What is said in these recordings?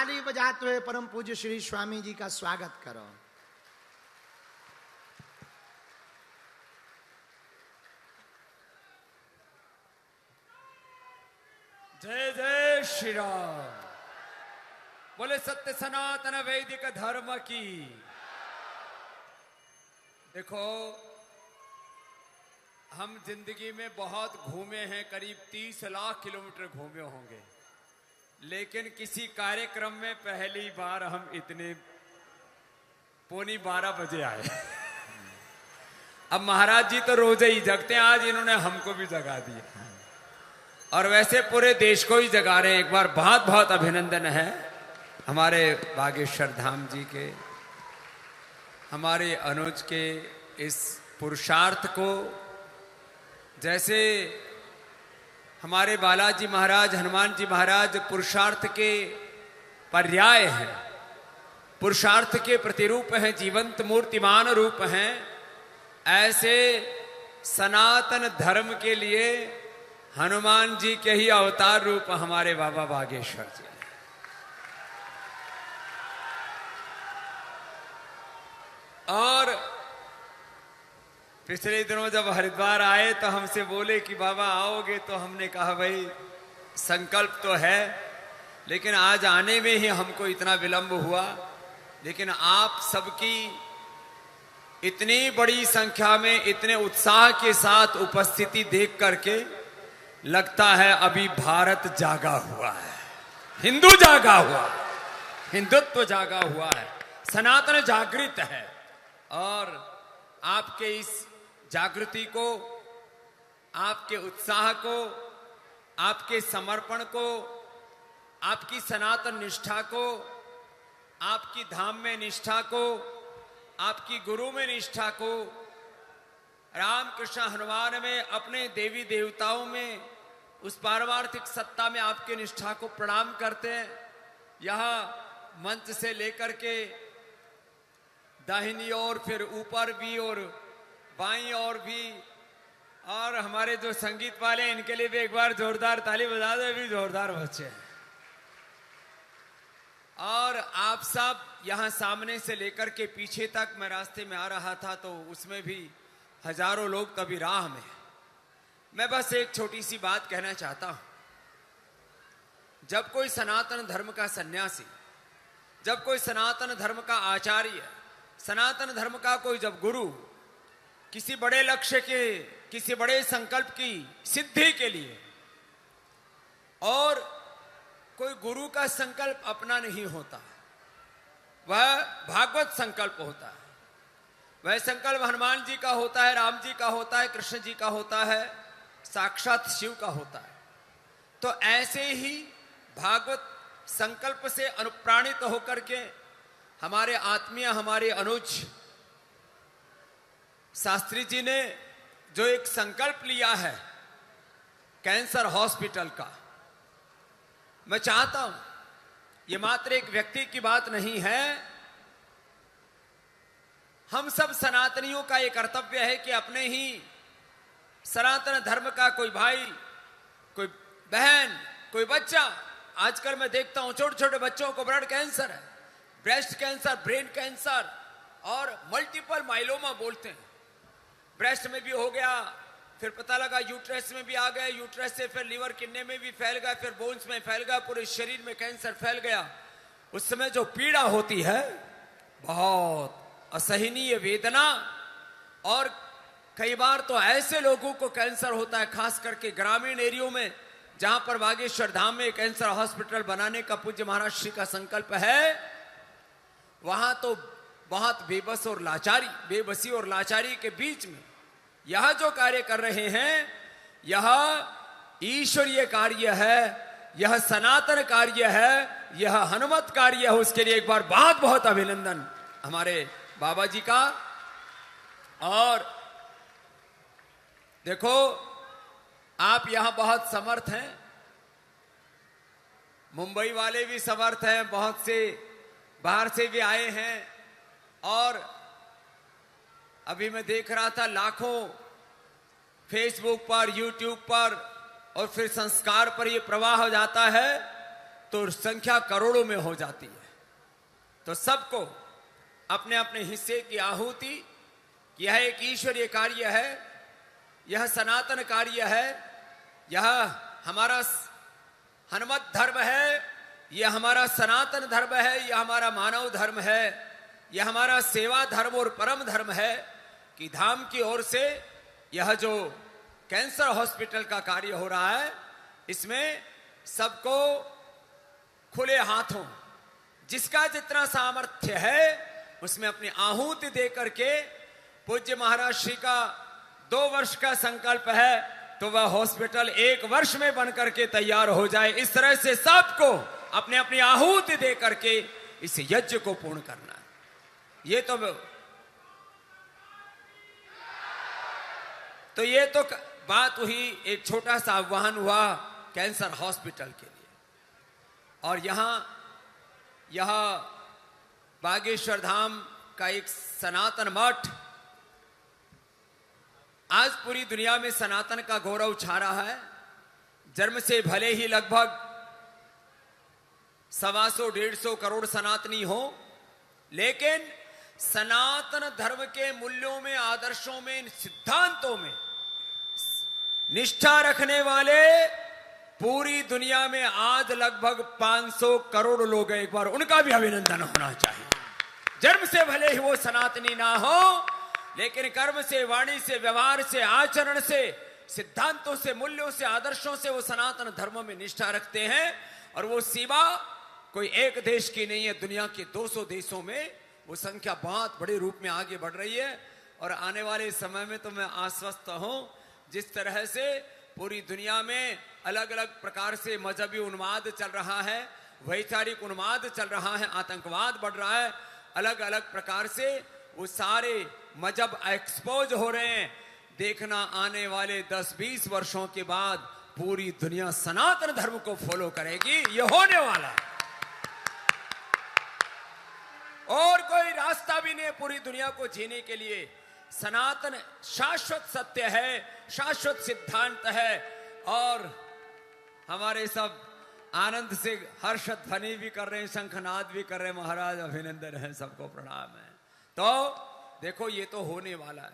ताली बजाते हुए परम पूज्य श्री स्वामी जी का स्वागत करो। जय जय श्री राम। बोले सत्य सनातन वैदिक धर्म की। देखो, हम जिंदगी में बहुत घूमे हैं, करीब 30 लाख किलोमीटर घूमे होंगे, लेकिन किसी कार्यक्रम में पहली बार हम इतने 11:45 बजे आए। अब महाराज जी तो रोज ही जगते हैं, आज इन्होंने हमको भी जगा दिया और वैसे पूरे देश को ही जगा रहे हैं। एक बार बहुत बहुत अभिनंदन है हमारे बागेश्वर धाम जी के, हमारे अनुज के इस पुरुषार्थ को। जैसे हमारे बालाजी महाराज, हनुमान जी महाराज पुरुषार्थ के पर्याय हैं, पुरुषार्थ के प्रतिरूप हैं, जीवंत मूर्तिमान रूप हैं, ऐसे सनातन धर्म के लिए हनुमान जी के ही अवतार रूप हमारे बाबा बागेश्वर जी। और पिछले दिनों जब हरिद्वार आए तो हमसे बोले कि बाबा आओगे, तो हमने कहा भाई संकल्प तो है, लेकिन आज आने में ही हमको इतना विलंब हुआ। लेकिन आप सबकी इतनी बड़ी संख्या में इतने उत्साह के साथ उपस्थिति देख करके लगता है अभी भारत जागा हुआ है, हिंदू जागा हुआ है, हिंदुत्व जागा हुआ है, सनातन जागृत है। और आपके इस जागृति को, आपके उत्साह को, आपके समर्पण को, आपकी सनातन निष्ठा को, आपकी धाम में निष्ठा को, आपकी गुरु में निष्ठा को, रामकृष्ण हनुमान में, अपने देवी देवताओं में, उस पारमार्थिक सत्ता में आपके निष्ठा को प्रणाम करते हैं। यहां मंच से लेकर के दाहिनी ओर, फिर ऊपर भी और बाईं ओर भी, और हमारे जो संगीत वाले हैं इनके लिए भी एक बार जोरदार ताली बजा दो, भी जोरदार बच्चे हैं। और आप सब यहां सामने से लेकर के पीछे तक, मैं रास्ते में आ रहा था तो उसमें भी हजारों लोग तभी राह में। मैं बस एक छोटी सी बात कहना चाहता हूं। जब कोई सनातन धर्म का सन्यासी, जब कोई सनातन धर्म का आचार्य, सनातन धर्म का कोई जब गुरु किसी बड़े लक्ष्य के, किसी बड़े संकल्प की सिद्धि के लिए, और कोई गुरु का संकल्प अपना नहीं होता, वह भागवत संकल्प होता है, वह संकल्प हनुमान जी का होता है, राम जी का होता है, कृष्ण जी का होता है, साक्षात शिव का होता है। तो ऐसे ही भागवत संकल्प से अनुप्राणित होकर के हमारे आत्मीय, हमारे अनुज शास्त्री जी ने जो एक संकल्प लिया है कैंसर हॉस्पिटल का, मैं चाहता हूं, यह मात्र एक व्यक्ति की बात नहीं है, हम सब सनातनियों का यह कर्तव्य है कि अपने ही सनातन धर्म का कोई भाई, कोई बहन, कोई बच्चा, आजकल मैं देखता हूं छोटे छोटे बच्चों को ब्लड कैंसर है, ब्रेस्ट कैंसर, ब्रेन कैंसर और मल्टीपल माइलोमा बोलते हैं। ब्रेस्ट में भी हो गया, फिर पता लगा यूट्रस में भी आ गया, यूट्रस से फिर लीवर, किडनी में भी फैल गया, फिर बोन्स में फैल गया, पूरे शरीर में कैंसर फैल गया। उस समय जो पीड़ा होती है, बहुत असहनीय वेदना, और कई बार तो ऐसे लोगों को कैंसर होता है, खास करके ग्रामीण एरियो में, जहां पर बागेश्वर धाम में कैंसर हॉस्पिटल बनाने का पूज्य महाराज श्री का संकल्प है, वहां तो बहुत बेबस और लाचारी, बेबसी और लाचारी के बीच में यह जो कार्य कर रहे हैं, यह ईश्वरीय कार्य है, यह सनातन कार्य है, यह हनुमत कार्य है। उसके लिए एक बार बहुत बहुत अभिनंदन हमारे बाबा जी का। और देखो, आप यहां बहुत समर्थ हैं, मुंबई वाले भी समर्थ हैं, बहुत से बाहर से भी आए हैं, और अभी मैं देख रहा था लाखों फेसबुक पर, यूट्यूब पर और फिर संस्कार पर ये प्रवाह हो जाता है। तो संख्या करोड़ों में हो जाती है। तो सबको अपने अपने हिस्से की आहुति, यह एक ईश्वरीय कार्य है, यह सनातन कार्य है, यह हमारा हनुमत धर्म है, यह हमारा सनातन धर्म है, यह हमारा मानव धर्म है, यह हमारा सेवा धर्म और परम धर्म है कि धाम की ओर से यह जो कैंसर हॉस्पिटल का कार्य हो रहा है, इसमें सबको खुले हाथों जिसका जितना सामर्थ्य है उसमें अपनी आहुति दे करके, पूज्य महाराज श्री का 2 वर्ष का संकल्प है तो वह हॉस्पिटल 1 वर्ष में बन करके तैयार हो जाए। इस तरह से सबको अपने अपनी आहुति दे करके इस यज्ञ को पूर्ण करना है। ये तो बात हुई, एक छोटा सा आह्वान हुआ कैंसर हॉस्पिटल के लिए। और यह बागेश्वर धाम का एक सनातन मठ आज पूरी दुनिया में सनातन का गौरव छा रहा है। जन्म से भले ही लगभग 125-150 करोड़ सनातनी हो, लेकिन सनातन धर्म के मूल्यों में, आदर्शों में, सिद्धांतों में निष्ठा रखने वाले पूरी दुनिया में आज लगभग 500 करोड़ लोग हैं। एक बार उनका भी अभिनंदन होना चाहिए। जन्म से भले ही वो सनातनी ना हो, लेकिन कर्म से, वाणी से, व्यवहार से, आचरण से, सिद्धांतों से, मूल्यों से, आदर्शों से वो सनातन धर्म में निष्ठा रखते हैं। और वो सीमा कोई एक देश की नहीं है, दुनिया के 200 देशों में वो संख्या बहुत बड़े रूप में आगे बढ़ रही है। और आने वाले समय में तो मैं आश्वस्त हूं, जिस तरह से पूरी दुनिया में अलग अलग प्रकार से मजहबी उन्माद चल रहा है, वैचारिक उन्माद चल रहा है, आतंकवाद बढ़ रहा है, अलग अलग प्रकार से वो सारे मजहब एक्सपोज हो रहे हैं। देखना आने वाले 10-20 वर्षों के बाद पूरी दुनिया सनातन धर्म को फॉलो करेगी, ये होने वाला है। और कोई रास्ता भी नहीं पूरी दुनिया को जीने के लिए। सनातन शाश्वत सत्य है, शाश्वत सिद्धांत है। और हमारे सब आनंद से हर्ष ध्वनि भी कर रहे हैं, शंखनाद भी कर रहे हैं। महाराज अभिनंदन है, सबको प्रणाम है। तो देखो ये तो होने वाला है।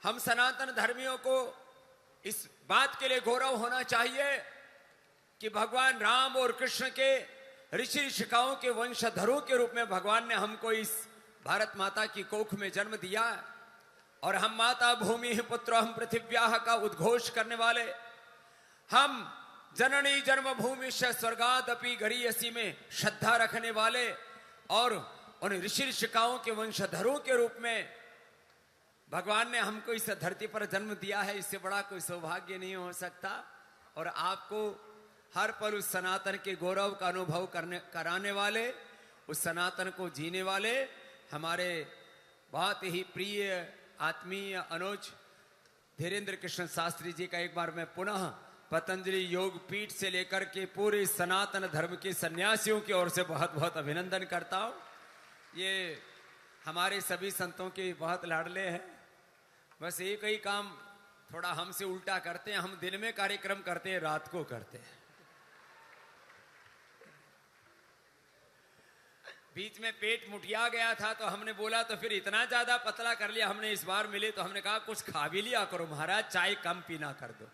हम सनातन धर्मियों को इस बात के लिए गौरव होना चाहिए कि भगवान राम और कृष्ण के ऋषि ऋषिकाओं के वंशधरों के रूप में भगवान ने हमको इस भारत माता की कोख में जन्म दिया। और हम माता भूमि पुत्र हम पृथिव्याः का उद्घोष करने वाले, हम जननी जन्मभूमि से स्वर्गादपि गरीयसी में श्रद्धा रखने वाले और उन ऋषि ऋषिकाओं के वंशधरों के रूप में भगवान ने हमको इस धरती पर जन्म दिया है। इससे बड़ा कोई सौभाग्य नहीं हो सकता। और आपको हर पल उस सनातन के गौरव का अनुभव कराने वाले, उस सनातन को जीने वाले हमारे बहुत ही प्रिय आत्मीय अनुज धीरेन्द्र कृष्ण शास्त्री जी का एक बार मैं पुनः पतंजलि योग पीठ से लेकर के पूरे सनातन धर्म के सन्यासियों की ओर से बहुत बहुत अभिनंदन करता हूं। ये हमारे सभी संतों के बहुत लाडले हैं। बस एक ही काम थोड़ा हमसे उल्टा करते हैं, हम दिन में कार्यक्रम करते हैं, रात को करते हैं। बीच में पेट मुठिया गया था तो हमने बोला तो फिर इतना ज्यादा पतला कर लिया हमने। इस बार मिले तो हमने कहा कुछ खा भी लिया करो महाराज, चाय कम पीना कर दो।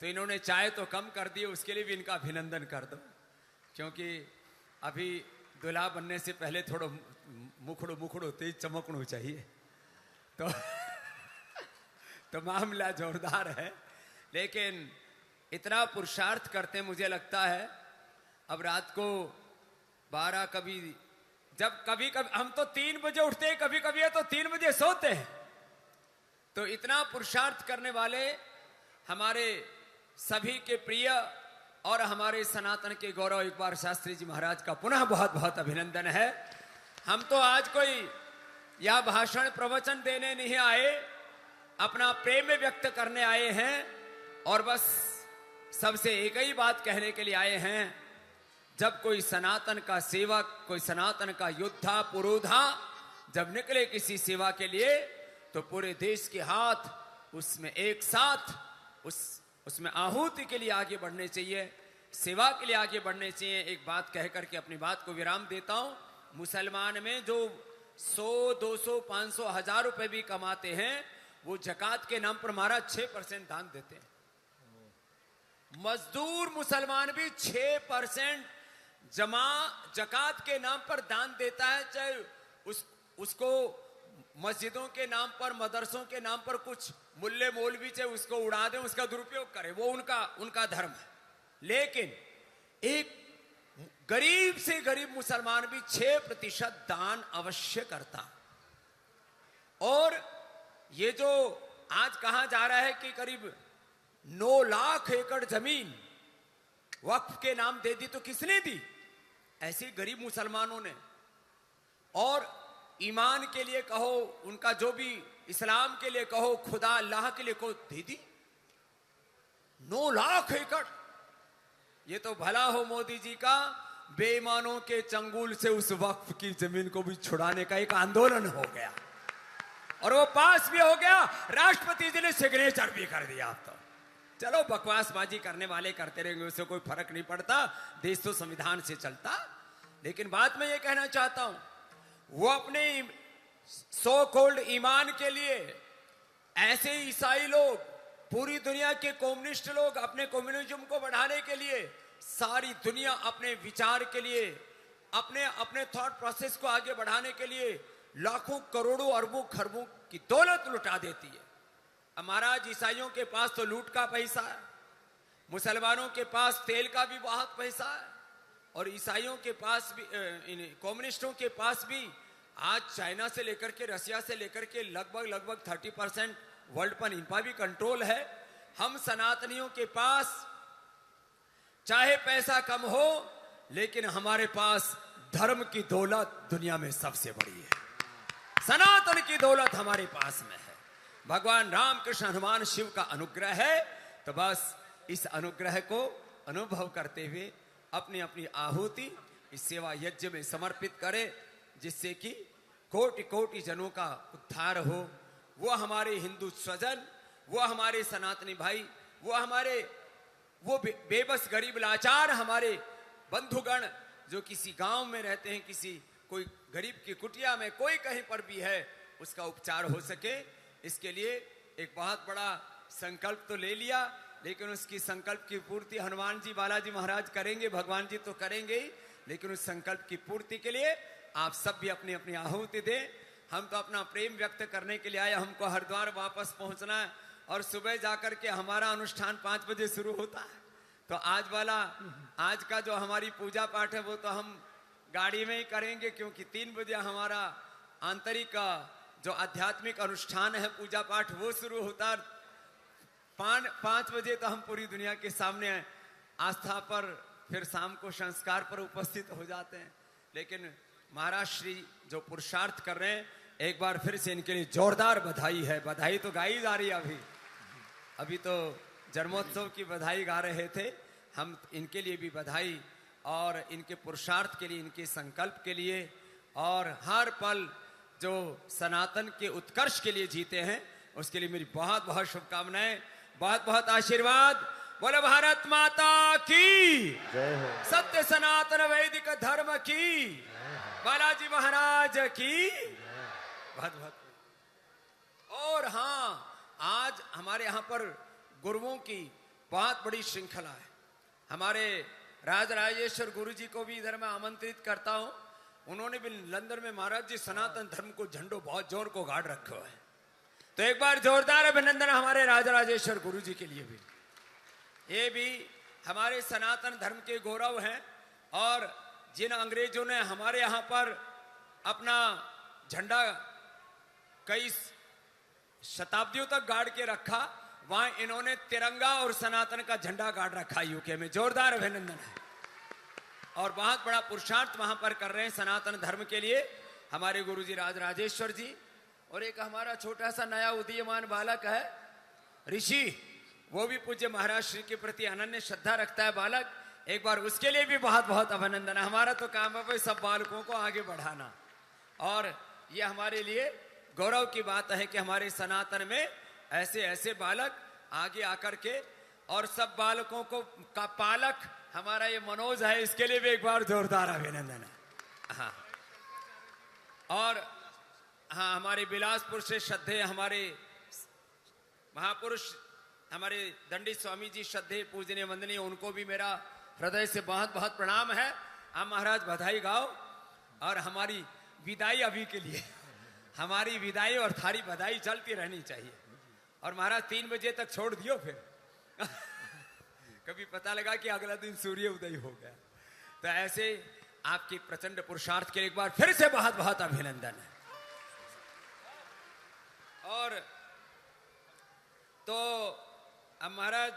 तो इन्होंने चाय तो कम कर दी, उसके लिए भी इनका अभिनंदन कर दो। क्योंकि अभी दूल्हा बनने से पहले थोड़ा मुखड़ो तेज चमकना चाहिए। तो मामला जोरदार है। लेकिन इतना पुरुषार्थ करते मुझे लगता है अब रात को 12 कभी हम तो 3 बजे उठते हैं, कभी कभी है तो 3 बजे सोते हैं। तो इतना पुरुषार्थ करने वाले हमारे सभी के प्रिय और हमारे सनातन के गौरव एक बार शास्त्री जी महाराज का पुनः बहुत बहुत अभिनंदन है। हम तो आज कोई यह भाषण प्रवचन देने नहीं आए, अपना प्रेम व्यक्त करने आए हैं और बस सबसे एक ही बात कहने के लिए आए हैं। जब कोई सनातन का सेवक, कोई सनातन का योद्धा पुरोधा जब निकले किसी सेवा के लिए तो पूरे देश के हाथ उसमें एक साथ उसमें आहुति के लिए आगे बढ़ने चाहिए। सेवा के लिए आगे बढ़ने चाहिए। एक बात कह करके अपनी बात को विराम देता हूं। मुसलमान में जो 100, 200, 500, 1000 रुपए भी कमाते हैं, वो जकात के नाम पर महाराज 6% दान देते हैं। मजदूर मुसलमान भी 6% जकात के नाम पर दान देता है। चाहे उसको मस्जिदों के नाम पर, मदरसों के नाम पर कुछ मुल्ले मौलवी चाहे उसको उड़ा दें, उसका दुरुपयोग करें, वो उनका धर्म है। लेकिन एक गरीब से गरीब मुसलमान भी 6% दान अवश्य करता। और ये जो आज कहा जा रहा है कि करीब 9 लाख एकड़ जमीन वक्फ के नाम दे दी, तो किसने दी? ऐसे गरीब मुसलमानों ने। और ईमान के लिए कहो, उनका जो भी इस्लाम के लिए कहो, खुदा अल्लाह के लिए कहो, दे दी 9 लाख एकड़। ये तो भला हो मोदी जी का बेईमानों के चंगुल से उस वक्फ की जमीन को भी छुड़ाने का एक आंदोलन हो गया, और वो पास भी हो गया। राष्ट्रपति जी ने सिग्नेचर भी कर दिया। अब तो चलो बकवासबाजी करने वाले करते रहेंगे, उससे कोई फर्क नहीं पड़ता, देश तो संविधान से चलता। लेकिन बात मैं ये कहना चाहता हूं, वो अपने सो कॉल्ड ईमान के लिए, ऐसे ईसाई लोग, पूरी दुनिया के कम्युनिस्ट लोग अपने कम्युनिज्म को बढ़ाने के लिए, सारी दुनिया अपने विचार के लिए, अपने थॉट प्रोसेस को आगे बढ़ाने के लिए लाखों करोड़ों अरबों खरबों की दौलत लुटा देती है। महाराज ईसाइयों के पास तो लूट का पैसा है, मुसलमानों के पास तेल का भी बहुत पैसा है, और ईसाइयों के पास भी, कम्युनिस्टों के पास भी आज चाइना से लेकर के, रसिया से लेकर के लगभग 30% वर्ल्ड पर इनका भी कंट्रोल है। हम सनातनियों के पास चाहे पैसा कम हो, लेकिन हमारे पास धर्म की दौलत दुनिया में सबसे बड़ी है। सनातन की दौलत हमारे पास में है। भगवान राम कृष्ण हनुमान शिव का अनुग्रह है। तो बस इस अनुग्रह को अनुभव करते हुए अपनी अपनी आहुति इस सेवा यज्ञ में समर्पित करें, जिससे कि कोटि कोटि जनों का उद्धार हो। वो हमारे हिंदू स्वजन, वो हमारे सनातनी भाई, वो बेबस गरीब लाचार हमारे बंधुगण जो किसी गांव में रहते हैं, कोई गरीब की कुटिया में, कोई कहीं पर भी है, उसका उपचार हो सके। इसके लिए एक बहुत बड़ा संकल्प तो ले लिया, लेकिन उसकी संकल्प की पूर्ति हनुमान जी, बालाजी महाराज करेंगे, भगवान जी तो करेंगे ही, लेकिन उस संकल्प की पूर्ति के लिए आप सब भी अपनी अपनी आहुति दें। हम तो अपना प्रेम व्यक्त करने के लिए आए, हमको हरिद्वार वापस पहुंचना है, और सुबह जाकर के हमारा अनुष्ठान 5 बजे शुरू होता है। तो आज का जो हमारी पूजा पाठ है, वो तो हम गाड़ी में ही करेंगे, क्योंकि 3 बजे हमारा आंतरिक जो आध्यात्मिक अनुष्ठान है, पूजा पाठ, वो शुरू होता है। 5 बजे तो हम पूरी दुनिया के सामने आस्था पर, फिर शाम को संस्कार पर उपस्थित हो जाते हैं। लेकिन महाराज श्री जो पुरुषार्थ कर रहे हैं, एक बार फिर से इनके लिए जोरदार बधाई है। बधाई तो गाई जा रही है, अभी तो जन्मोत्सव की बधाई गा रहे थे हम। इनके लिए भी बधाई, और इनके पुरुषार्थ के लिए, इनके संकल्प के लिए, और हर पल जो सनातन के उत्कर्ष के लिए जीते हैं, उसके लिए मेरी बहुत बहुत शुभकामनाएं, बहुत बहुत आशीर्वाद। बोलो भारत माता की जय हो। सत्य सनातन वैदिक धर्म की, बालाजी महाराज की बहुत बहुत। और हाँ, आज हमारे यहाँ पर गुरुओं की बहुत बड़ी श्रृंखला है। हमारे राजराजेश्वर गुरु जी को भी इधर मैं आमंत्रित करता हूं। उन्होंने भी लंदन में महाराज जी सनातन धर्म को झंडो बहुत जोर को गाड़ रखा है। तो एक बार जोरदार अभिनंदन हमारे राजराजेश्वर गुरु जी के लिए भी। ये भी हमारे सनातन धर्म के गौरव हैं, और जिन अंग्रेजों ने हमारे यहाँ पर अपना झंडा कई शताब्दियों तक गाड़ के रखा, वहां इन्होंने तिरंगा और सनातन का झंडा गाड़ रखा यूके में। जोरदार अभिनंदन है, और बहुत बड़ा पुरुषार्थ वहां पर कर रहे हैं सनातन धर्म के लिए हमारे गुरुजी राजराजेश्वर जी। और एक हमारा छोटा सा नया उदीयमान बालक है ऋषि, वो भी पूज्य महाराज श्री के प्रति अनन्य श्रद्धा रखता है बालक। एक बार उसके लिए भी बहुत बहुत अभिनंदन है। हमारा तो काम है भाई सब बालकों को आगे बढ़ाना, और ये हमारे लिए गौरव की बात है कि हमारे सनातन में ऐसे ऐसे बालक आगे आकर के, और सब बालकों को का पालक हमारा ये मनोज है, इसके लिए भी एक बार जोरदार अभिनंदन है। हाँ, और हाँ, हमारे बिलासपुर से श्रद्धेय हमारे महापुरुष हमारे दंडी स्वामी जी श्रद्धेय पूजनीय वंदनीय, उनको भी मेरा हृदय से बहुत बहुत प्रणाम है। आप महाराज बधाई गाओ, और हमारी विदाई अभी के लिए, हमारी विदाई और थारी बधाई चलती रहनी चाहिए। और महाराज 3 बजे तक छोड़ दियो फिर कभी पता लगा कि अगला दिन सूर्य उदय हो गया। तो ऐसे आपके प्रचंड पुरुषार्थ के लिए एक बार फिर से बहुत बहुत अभिनंदन है। और तो अब महाराज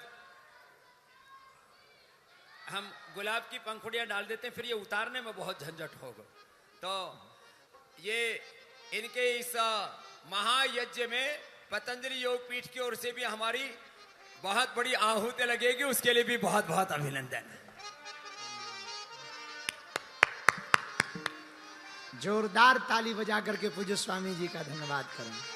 हम गुलाब की पंखुड़ियां डाल देते हैं, फिर ये उतारने में बहुत झंझट होगा। तो ये इनके इस महायज्ञ में पतंजलि योग पीठ की ओर से भी हमारी बहुत बड़ी आहुति लगेगी, उसके लिए भी बहुत बहुत अभिनंदन है। जोरदार ताली बजा करके पूज्य स्वामी जी का धन्यवाद करें।